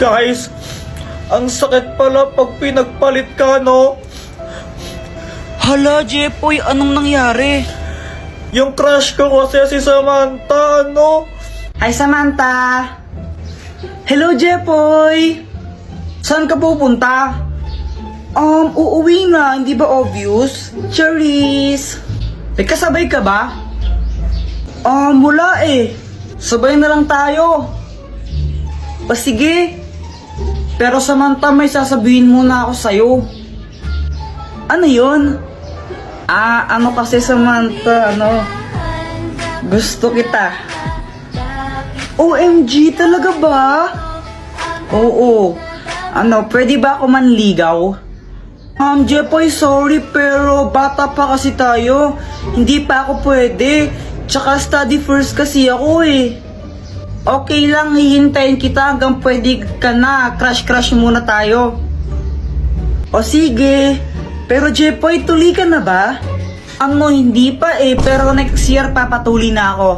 Guys, ang sakit pala pag pinagpalit ka, no? Hala, Jepoy, anong nangyari? Yung crush ko kasi si Samantha, no? Hi, Samantha! Hello, Jepoy! Saan ka pupunta? Uuwi na, hindi ba obvious? Charis! May kasabay ka ba? Wala eh. Sabay na lang tayo. O sige. Pero Samantha, may sasabihin muna ako sa'yo. Ano yun? Ano kasi Samantha, gusto kita. OMG, talaga ba? Oo. Pwede ba ako manligaw? Jepoy, sorry pero bata pa kasi tayo. Hindi pa ako pwede. Tsaka study first kasi ako eh. Okay lang, hihintayin kita hanggang pwede ka na. Crush muna tayo. O sige. Pero Jepoy, tuli ka na ba? Hindi pa eh. Pero next year papatuli na ako.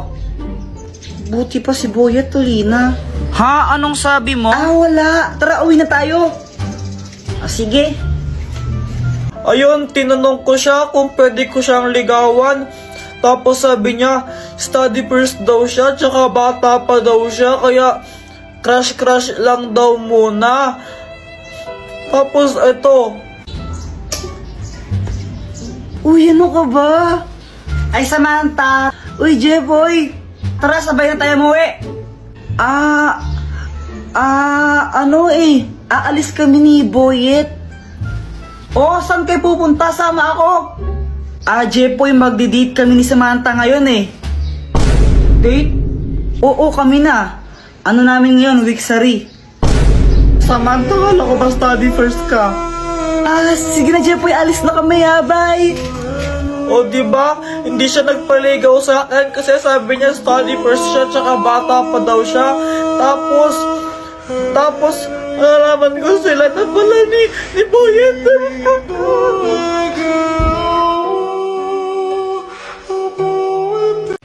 Buti pa si Boya tuli na. Ha? Anong sabi mo? Wala. Tara, uwi na tayo. O sige. Ayun, tinanong ko siya kung pwede ko siyang ligawan. Tapos sabi niya, study first daw siya, tsaka bata pa daw siya, kaya crush lang daw muna. Tapos ito. Uy, ano ka ba? Ay, Samantha. Uy, Jepoy. Tara, sabay na tayo umuwi. Aalis kami ni Boyet. Saan kayo pupunta? Sama ako. Jepoy, magdi-date kami ni Samantha ngayon eh. Date? Oo, kami na. Ano namin ngayon, weeksary. Samantha, wala ko ba study first ka? Sige na Jepoy, alis na kami ha, bye. O diba, hindi siya nagpaligaw sa akin kasi sabi niya study first siya, tsaka bata pa daw siya. Tapos, nalaman ko sila na pala ni Boyet.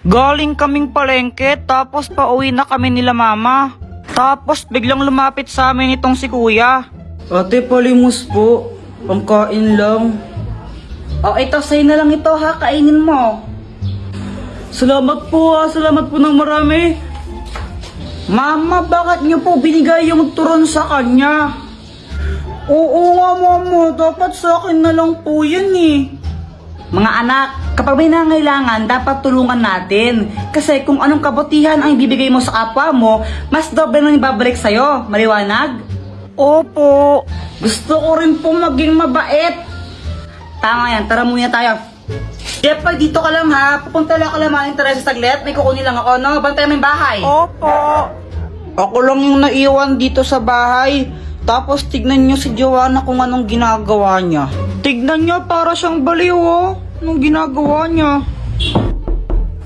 Galing kaming palengke, tapos pauwi na kami nila mama. Tapos biglang lumapit sa amin itong si kuya. Ate, palimos po. Pangkain lang. Ito, sa'yo na lang ito ha, kainin mo. Salamat po ng marami. Mama, bakit niyo po binigay yung turon sa kanya? Oo nga mama, dapat sa akin na lang po yan eh. Mga anak, kapag may nangailangan, dapat tulungan natin. Kasi kung anong kabutihan ang ibibigay mo sa kapwa mo, mas doble nang ibabalik sa'yo. Maliwanag? Opo. Gusto ko rin po maging mabait. Tama yan, tara muna tayo. Jepoy, dito ka lang ha. Pupunta lang ka lang mga interes sa saglit. May kukunin lang ako, no? Bantay mo yung bahay. Opo. Ako lang yung naiwan dito sa bahay. Tapos tignan nyo si Joanna kung anong ginagawa niya. Tignan nyo, para siyang baliw oh. Anong ginagawa niya?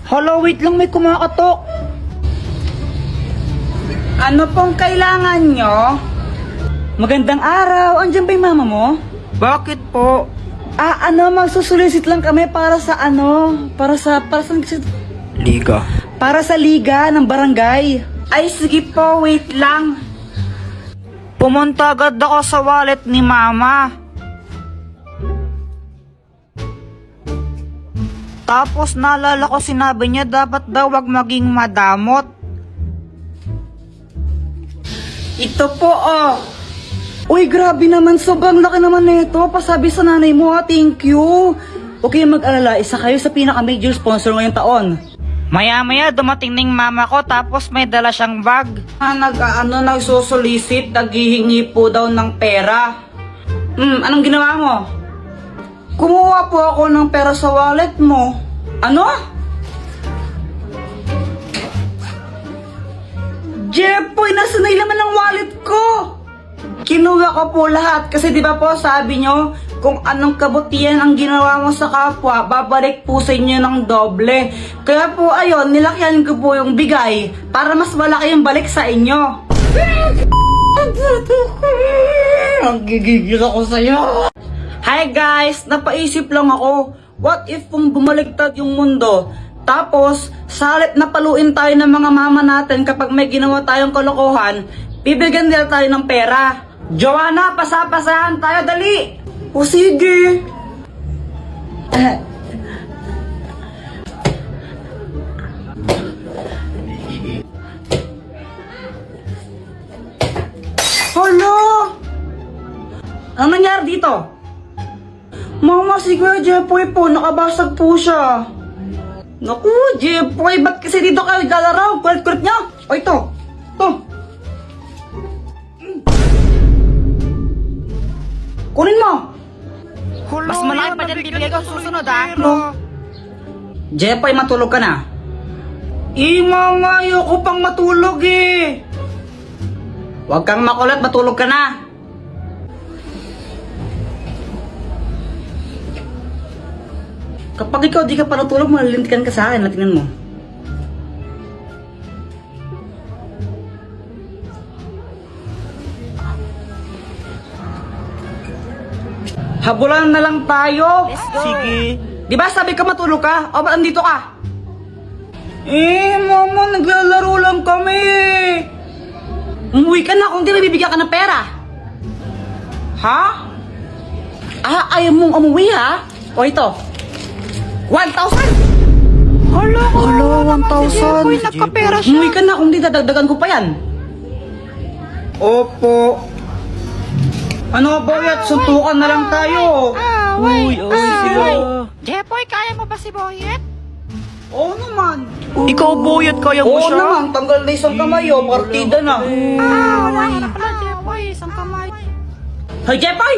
Hala, wait lang, may kumakatok. Ano pong kailangan nyo? Magandang araw. Andiyan ba yung mama mo? Bakit po? Magsusulisit lang kami para sa liga. Para sa liga ng barangay. Ay, sige po, wait lang. Pumunta agad ako sa wallet ni mama. Tapos naalala ko sinabi niya dapat daw wag maging madamot. Ito po oh. Uy, grabe naman, sobrang laki naman nito. Pasabi sa nanay mo thank you. Okay, mag-alala, isa kayo sa pinaka-major sponsor ngayong taon. Maya-maya dumating ng mama ko tapos may dala siyang bag. Nagsusulisit, naghihingi po daw ng pera. Anong ginawa mo? Kumuha po ako ng pera sa wallet mo. Ano? Jepoy, nasa na laman ng wallet ko? Kinuha ko po lahat kasi di ba po sabi nyo kung anong kabutihan ang ginawa mo sa kapwa, babalik po sa inyo ng doble. Kaya po ayun, nilakyan ko po yung bigay para mas malaki yung balik sa inyo. Ang gigigil ako sa'yo. Hi guys, napaisip lang ako, what if kung bumaliktad yung mundo? Tapos, sa halip na paluin tayo ng mga mama natin kapag may ginawa tayong kalokohan, bibigyan nila tayo ng pera. Joanna, pasapasahan tayo, dali! O sige. Hala! Ang nangyari dito? Mama, si Kuya Jepoy po, nakabasag po siya. Naku, Jepoy, ba't kasi dito kayo galaraw? Kulit-kulit niya. O ito, ito. Kunin mo. Mas malaki pa dyan bibigay ko susunod ah. Jepoy, matulog ka na. Mama, ayoko pang matulog eh. Huwag kang makulit, matulog ka na. Kapag ikaw di ka pa natulog, malilintikan ka sa akin. Tingnan mo. Habulan na lang tayo. Let's go. Sige. Di ba sabi ka matulog ka? O ba't andito ka? Mama, naglalaro lang kami. Umuwi ka na kung di nabibigyan ka ng pera. Ha? Ayaw mong umuwi ha? O ito. 1,000! Hala, 1,000. Uy, nagkapera siya. Umuwi ka na kung di dadagdagan ko pa yan. Opo. Ano ba yan? Suntukan na lang tayo. Uy, sila. Jepoy, kaya mo ba si Boyet? Oo naman. Ikaw, Boyet, kaya mo Oo siya? naman, tanggal na isang kamay o, partida na. Wala ka na pala, Jepoy. Isang kamay. Hoy, Jepoy!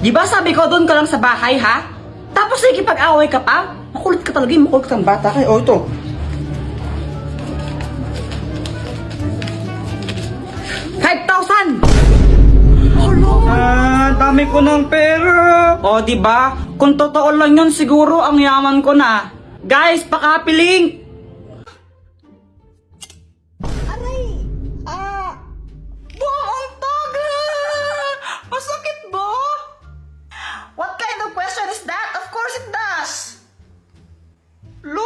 Di ba sabi ko doon ka lang sa bahay, ha? Tapos nakikipag-away ka pa? Makulit ka talaga, makulit ka ng bata ka. O, ito. ₱5,000! Dami ko ng pera. O, di ba? Kung totoo lang yun, siguro ang yaman ko na. Guys, pakapiling! Aray! Buong masakit ba? What kind of question is that? Of course it does. Lo?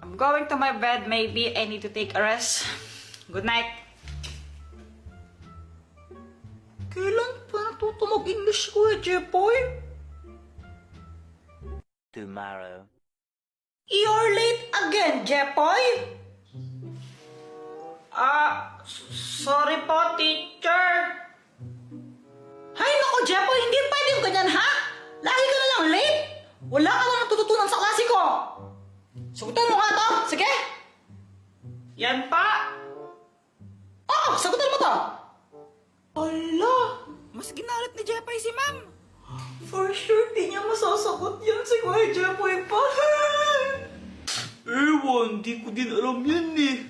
I'm going to my bed. Maybe I need to take a rest. Good night. Kailan pa natuto mag-English ko Jepoy? Tomorrow. You're late again, Jepoy? Sorry po, teacher. Hay nako, Jepoy, hindi pwedeng ganyan, ha? Lagi ka na lang late. Wala ka na natututunan sa klase ko. Sagutan mo nga to, sige. Yan pa. Oh, sagutan mo to. Ala, Mas ginalit ni Jepoy si ma'am. for sure, di niya masasagot yan si Kuya Jepoy pa. Ewan, di ko din alam yan eh.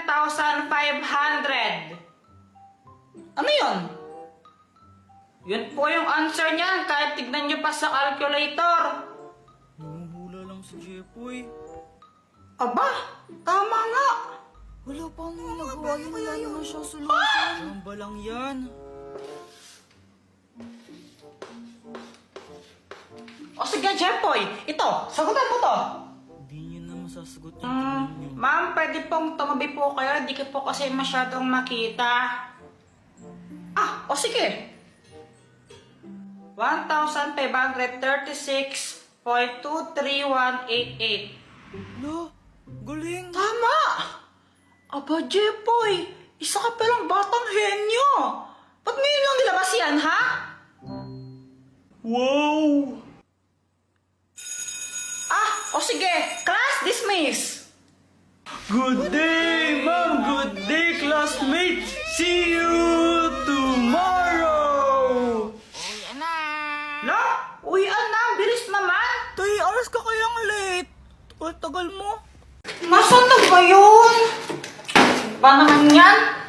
6,537,500. Ano yun? Yun po yung answer niyan, kahit tignan niyo pa sa calculator. Hula lang si Jepoy. Aba, tama nga. Wala pa nang nagawa yun. Wala naman siya solution. Samba lang yan. O sige, Jepoy, ito, sagutan mo to. Hindi niyo na masasagot yung tanong niyo. Ma'am, pwede pong tumabi po kayo, di ko po kasi masyadong makita. O sige. 1,536.23188. Lo, galing. Tama! Aba, Jepoy, isa ka palang batang henyo. Ba't ngayon lang nilabas yan, ha? Wow! O sige, class dismiss. Good day, ma'am! Good day, classmates! See you tomorrow! Uy, na. Lo, uwian na, bilis naman. Tay, alas ka kayang late. Tagal mo. Nasaan na ba yun? Ba naman yan?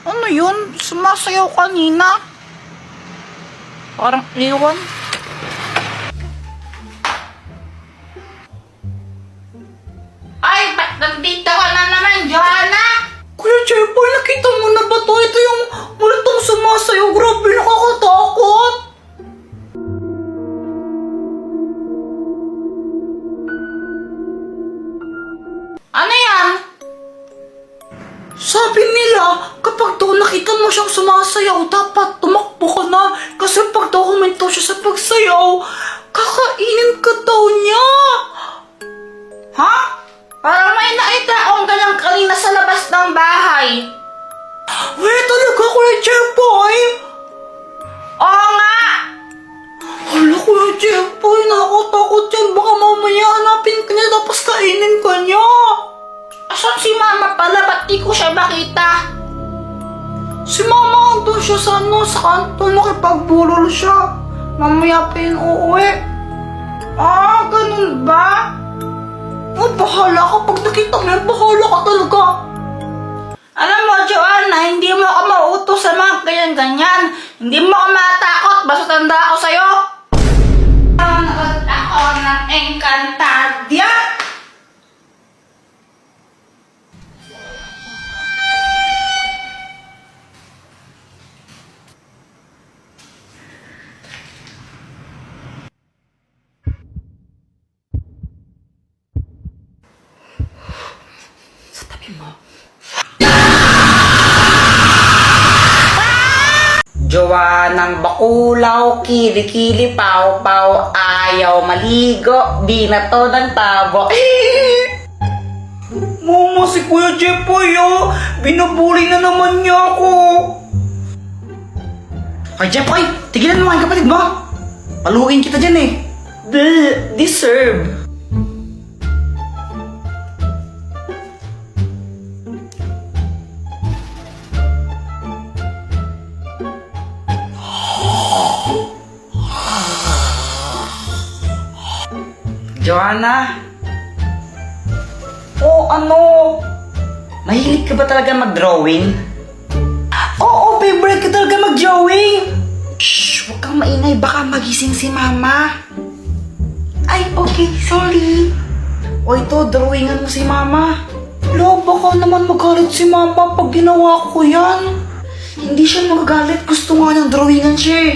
Ano yun? Sumasayaw kanina. Parang iwan. Ay, ba't nandito ka na naman, Joanna? Kuya Jeboy, nakita mo na ba to? Ito yung multong sumasayaw. Grabe, nakakatakot. Ano yan? Sabi nila, kapag daw nakita mo siyang sumasayaw, dapat tumakbo ka na. Kasi pag daw huminto siya sa pagsayaw, kakainin ka daw niya. Ha? Parang may nakita akong ganyan kanina sa labas ng bahay. Wait, talaga, Kuya Jeboy? Oo nga! Hala, Kuya Jeboy, nakakatakot yan. Baka mamaya hanapin ka niya tapos kainin ka niya. Asan si mama pala? Ba't di ko siya makita? Si Mama andun siya sa sa kanto, nakipagbulol siya. Mamaya pa yun uuwi. Ah, ganun ba? Oh, bahala ka. Pag nakita mo yan, bahala ka talaga. Alam mo, Joanna, hindi mo ako mautos sa mga ganyan-ganyan. Hindi mo ako matakot, basta tanda ako sa'yo. Nanood ako ng Encantadia. Joanang bakulaw, kili-kili, paw-paw, ayaw maligo, di na to ng tabo. Mama, si Kuya Jeboy, oh. Binabuli na naman niya ako. Ay, Jepoy, tigilan mo ang kapatid mo. Paluin kita dyan eh. Deserve. Joanna, Oh, ano? mahilig ka ba talaga mag-drawing? Oo, favorite ka talaga mag-drawing. Shh, huwag kang maingay, baka magising si mama. Ay, okay, sorry. O ito, drawingan mo si mama. Lo, baka naman magalit si Mama pag ginawa ko yan. Hindi siya magagalit, gusto nga niyang drawingan siya eh.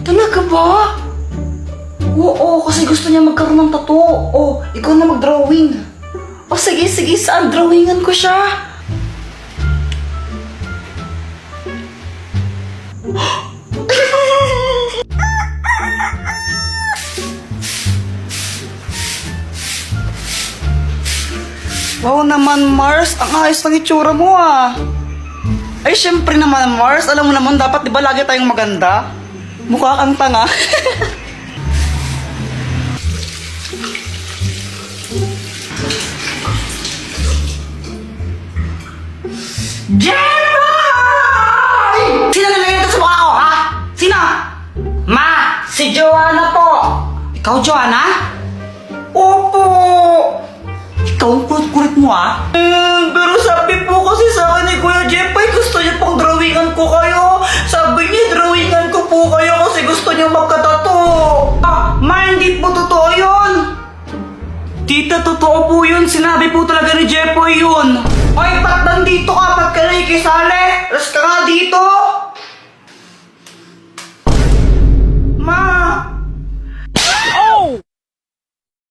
Talaga ba? Oo, kasi gusto niya magkaroon ng tattoo. O, ikaw na mag-drawing. O sige, saan drawingan ko siya? Wow naman, Mars. Ang ayos ng itsura mo ah. Ay, syempre naman, Mars. Alam mo naman, dapat di ba lagi tayong maganda? Mukha kang tanga. Jerry! Sino nalagay ito sa mukha ko, ha? Sino? Ma, si Joanna po. Ikaw, Joanna? Opo. Ikaw ang kulit-kulit mo, ah. Pero sabi po kasi sa akin ni Kuya Jeboy, gusto niya pang drawingan ko kayo. Sabi niya, drawingan ko po kayo kasi gusto niya magkatato. Ah, Ma, hindi po totoo yun. Tita, totoo po yun. Sinabi po talaga ni Jepoy yun. Ay, ba't nandito ka? Ba't ka nakikisali?